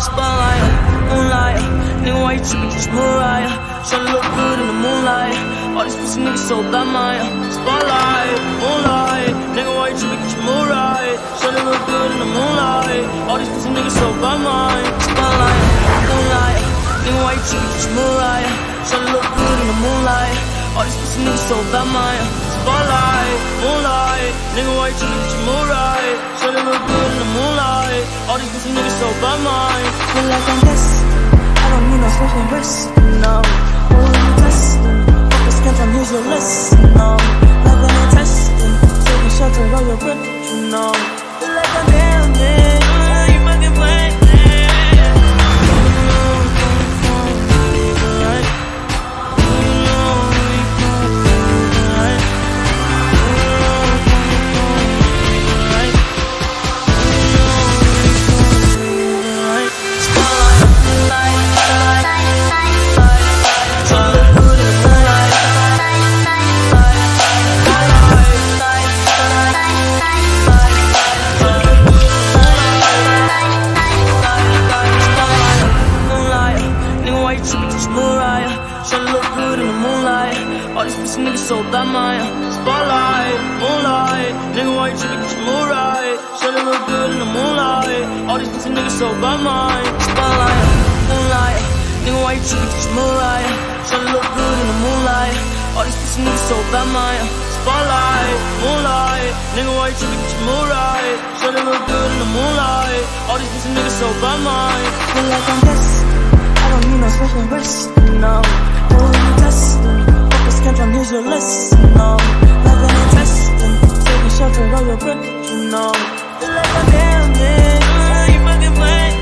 Spotlight, moonlight. Nigga, why you tripping? Get your Mariah. Tryna look good in the moonlight. All these pussy niggas so bad, Maya. Spotlight, moonlight. Nigga, why you tripping? Get your Mariah. Tryna look good in the moonlight. All these pussy niggas so bad, Maya. Spotlight, moonlight. Nigga, why you tripping? Get your Mariah. Tryna look good in the moonlight. All these pussy niggas so bad, Maya. Spotlight, moonlight. Nigga, why you tripping? Get your Mariah. Tryna look good in the moonlight. All these pussy niggas so bad, Maya. Feel like I'm destined. I don't need no special rest, no. Oh, you testing. Focus can't on use your lesson, no. Loving and testing. Taking shelter of your breath, you know. Feel like I'm damn man. You fucking playing. So bad, Maya. Spotlight, moonlight. Nigga, why you tripping? Get your mood right. Tryna look good in the moonlight. All these pussy niggas so bad, Maya. Spotlight, moonlight. Nigga, why you tripping? Get your mood right. Tryna look good in the moonlight. All these pussy niggas so bad, Maya. Spotlight, moonlight. Nigga, why you tripping? Get your mood right. Tryna look good in the moonlight. All these pussy niggas so bad, Maya. Feel like I'm destined. I don't need no special rest, no. Oh, you testing. Can't on use your lesson, no. Loving and testing. Taking shelter of your breath, you know. Feel like I'm damn man. You fucking playing.